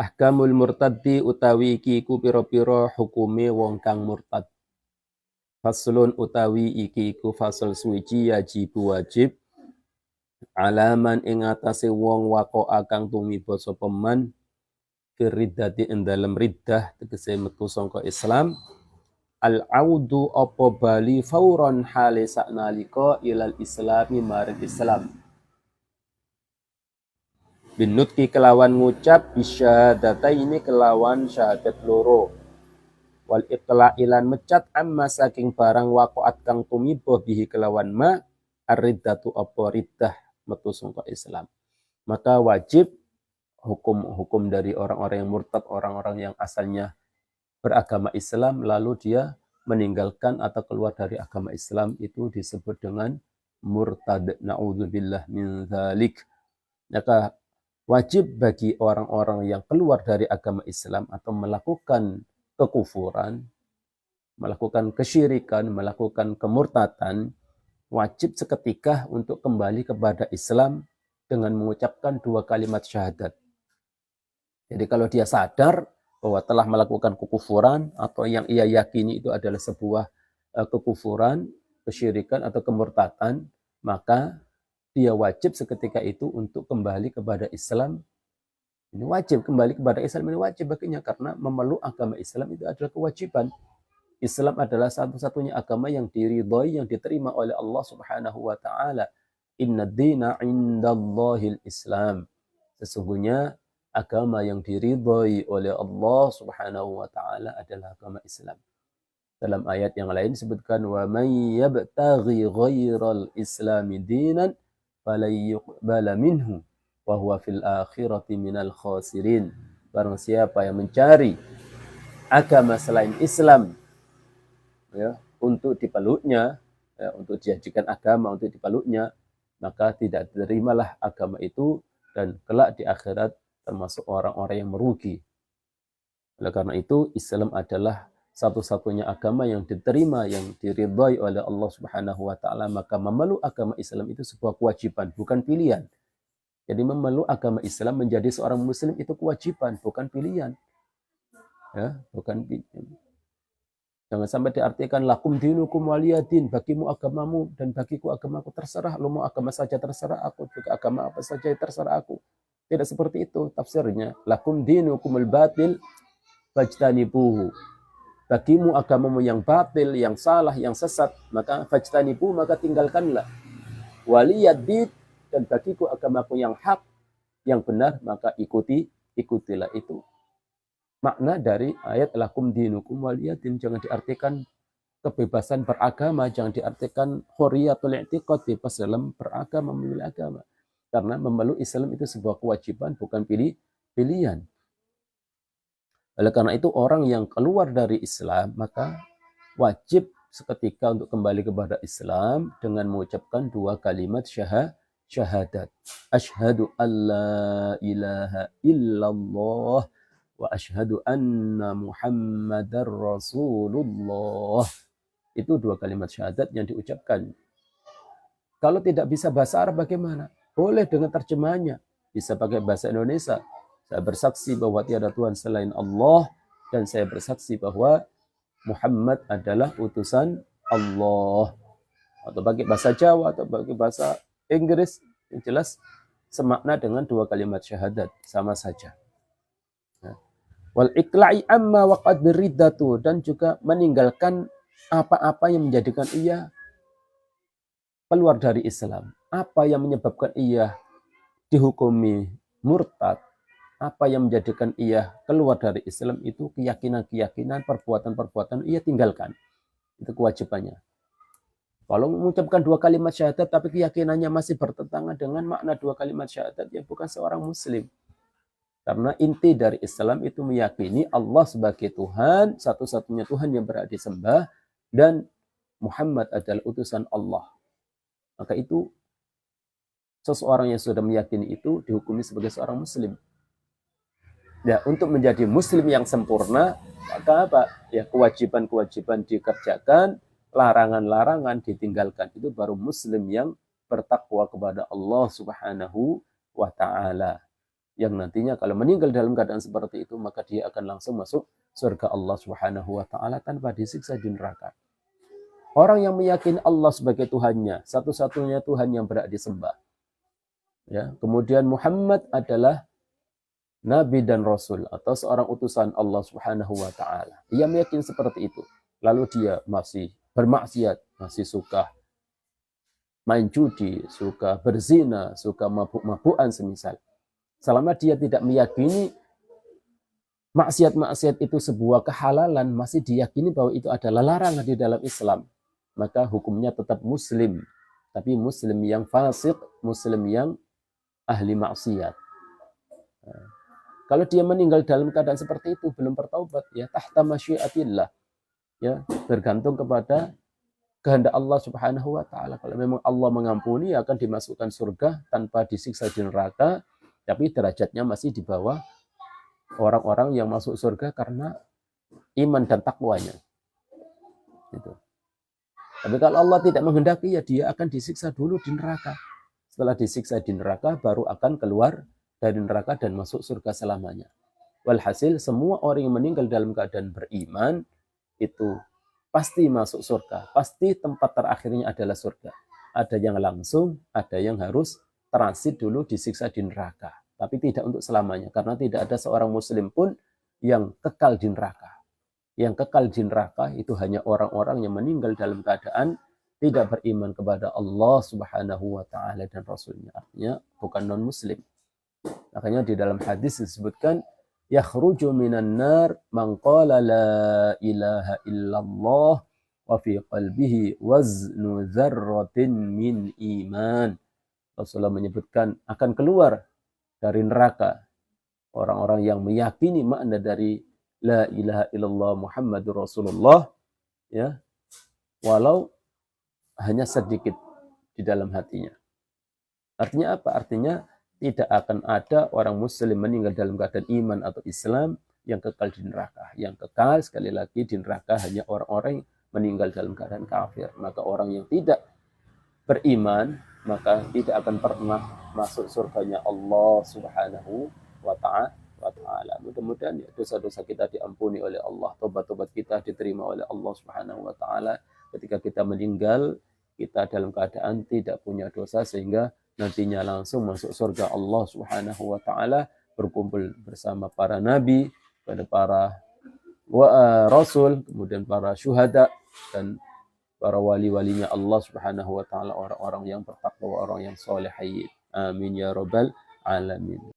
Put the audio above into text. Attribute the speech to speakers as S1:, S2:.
S1: Ahkamul murtaddi utawi iki iku pira-pira hukume wong kang murtad. Faslun utawi iki iku fasal suci wajib alaman ing atase wong waqa'a kang tumiba sapa man firiddati ing dalem riddah tegese metu saka Islam al-audu apa bali fauron hale saknalika ilal islami maring Islam binutki kelawan ngucap bisyahadataini kelawan syahadat loro wal iqla'ilan mecat amma saking barang waqa'at kang tumiba bihi kelawan ma ar-riddatu apa riddah metu saka Islam maka wajib hukum-hukum dari orang-orang yang murtad, orang-orang yang asalnya beragama Islam, lalu dia meninggalkan atau keluar dari agama Islam, itu disebut dengan murtad. Na'udzubillah min dzalik. Maka wajib bagi orang-orang yang keluar dari agama Islam atau melakukan kekufuran, melakukan kesyirikan, melakukan kemurtadan, wajib seketika untuk kembali kepada Islam dengan mengucapkan 2 kalimat syahadat. Jadi kalau dia sadar bahwa telah melakukan kekufuran atau yang ia yakini itu adalah sebuah kekufuran, kesyirikan atau kemurtadan, maka dia wajib seketika itu untuk kembali kepada Islam. Ini wajib kembali kepada Islam, ini wajib baginya karena memeluk agama Islam itu adalah kewajiban. Islam adalah satu-satunya agama yang diridhoi, yang diterima oleh Allah Subhanahu wa taala. Inna dina 'indallahil Islam. Sesungguhnya agama yang diridhoi oleh Allah Subhanahu wa taala adalah agama Islam. Dalam ayat yang lain disebutkan wa may yabtaghi ghairal islami dinan falan yuqbala minhu wa huwa fil akhirati minal khasirin. Barang siapa yang mencari agama selain Islam ya, untuk dipeluknya, ya, untuk dijadikan agama untuk dipeluknya, maka tidak terimalah agama itu dan kelak di akhirat termasuk orang-orang yang merugi. Oleh karena itu, Islam adalah satu-satunya agama yang diterima, yang diridhai oleh Allah Subhanahu wa taala, maka memeluk agama Islam itu sebuah kewajiban, bukan pilihan. Jadi memeluk agama Islam menjadi seorang muslim itu kewajiban, bukan pilihan. Ya, bukan pilihan. Jangan sampai diartikan lakum dinukum waliyadin, bagimu agamamu dan bagiku agamaku, terserah, lu mau agama saja terserah aku, juga agama apa saja terserah aku. Tidak seperti itu tafsirnya. Lakum dinukumul batil fajtanibuhu. Bagimu agamamu yang batil, yang salah, yang sesat, maka fajtanibuhu, maka tinggalkanlah. Waliyadid, dan bagiku agamaku yang hak, yang benar, maka ikutilah itu. Makna dari ayat lakum dinukum waliyadin jangan diartikan kebebasan beragama, jangan diartikan hurriyatul i'tiqad, bebas dalam beragama, memilih agama. Karena memeluk Islam itu sebuah kewajiban, bukan pilihan. Oleh karena itu orang yang keluar dari Islam, maka wajib seketika untuk kembali kepada Islam dengan mengucapkan 2 kalimat syahadat. Asyhadu an la ilaha illallah wa asyhadu anna Muhammadar Rasulullah. Itu 2 kalimat syahadat yang diucapkan. Kalau tidak bisa bahasa Arab bagaimana? Boleh dengan terjemahannya. Bisa pakai bahasa Indonesia. Saya bersaksi bahwa tiada Tuhan selain Allah. Dan saya bersaksi bahwa Muhammad adalah utusan Allah. Atau pakai bahasa Jawa atau pakai bahasa Inggris. Yang jelas semakna dengan 2 kalimat syahadat. Sama saja. Wal ikla'i amma waqad biriddatu. Dan juga meninggalkan apa-apa yang menjadikan ia keluar dari Islam. Apa yang menyebabkan ia dihukumi murtad, apa yang menjadikan ia keluar dari Islam itu keyakinan-keyakinan, perbuatan-perbuatan ia tinggalkan. Itu kewajibannya. Kalau mengucapkan 2 kalimat syahadat tapi keyakinannya masih bertentangan dengan makna 2 kalimat syahadat, ya bukan seorang muslim. Karena inti dari Islam itu meyakini Allah sebagai Tuhan, satu-satunya Tuhan yang berhak disembah, dan Muhammad adalah utusan Allah. Maka itu seseorang yang sudah meyakini itu dihukumi sebagai seorang muslim. Ya, untuk menjadi muslim yang sempurna, maka apa? Ya, kewajiban-kewajiban dikerjakan, larangan-larangan ditinggalkan. Itu baru muslim yang bertakwa kepada Allah Subhanahu wa taala. yang nantinya kalau meninggal dalam keadaan seperti itu maka dia akan langsung masuk surga Allah Subhanahu wa taala tanpa disiksa di neraka. Orang yang meyakini Allah sebagai Tuhannya, satu-satunya Tuhan yang berhak disembah. Ya, kemudian Muhammad adalah nabi dan rasul atau seorang utusan Allah Subhanahu wa taala. Ia meyakini seperti itu. Lalu dia masih bermaksiat, masih suka main judi, suka berzina, suka mabuk-mabukan semisal. Selama dia tidak meyakini maksiat-maksiat itu sebuah kehalalan, masih diyakini bahwa itu adalah larangan di dalam Islam, maka hukumnya tetap muslim. Tapi muslim yang fasik, muslim yang ahli maksiat. Nah, kalau dia meninggal dalam keadaan seperti itu, belum bertaubat, ya tahta masyiatillah. Ya, bergantung kepada kehendak Allah Subhanahu wa taala. Kalau memang Allah mengampuni, akan dimasukkan surga tanpa disiksa di neraka, tapi derajatnya masih di bawah orang-orang yang masuk surga karena iman dan takwanya. Gitu. Tapi kalau Allah tidak menghendaki, ya dia akan disiksa dulu di neraka. Setelah disiksa di neraka, baru akan keluar dari neraka dan masuk surga selamanya. Walhasil, semua orang yang meninggal dalam keadaan beriman, itu pasti masuk surga. Pasti tempat terakhirnya adalah surga. Ada yang langsung, ada yang harus transit dulu disiksa di neraka. Tapi tidak untuk selamanya, karena tidak ada seorang muslim pun yang kekal di neraka. Yang kekal di neraka itu hanya orang-orang yang meninggal dalam keadaan tidak beriman kepada Allah Subhanahu wa taala dan Rasulnya. Artinya bukan non-muslim. Makanya di dalam hadis disebutkan yakhruju minan nar man qala la ilaha illallah wa fi qalbihi waznu dzarratin min iman. Rasulullah menyebutkan akan keluar dari neraka orang-orang yang meyakini makna dari la ilaha illallah Muhammadur Rasulullah, ya, walau hanya sedikit di dalam hatinya. Artinya apa? Artinya tidak akan ada orang muslim meninggal dalam keadaan iman atau Islam yang kekal di neraka. Yang kekal sekali lagi di neraka hanya orang-orang yang meninggal dalam keadaan kafir. Maka orang yang tidak beriman, maka tidak akan pernah masuk surganya Allah Subhanahu wa ta'ala. Mudah-mudahan ya, dosa-dosa kita diampuni oleh Allah, tobat-tobat kita diterima oleh Allah Subhanahu wa ta'ala. Ketika kita meninggal, kita dalam keadaan tidak punya dosa, sehingga nantinya langsung masuk surga Allah Subhanahu wa ta'ala, berkumpul bersama para nabi, pada para rasul, kemudian para syuhada dan para wali-walinya Allah Subhanahu wa ta'ala, orang-orang yang bertakwa, orang yang saleh. Amin ya rabbal alamin.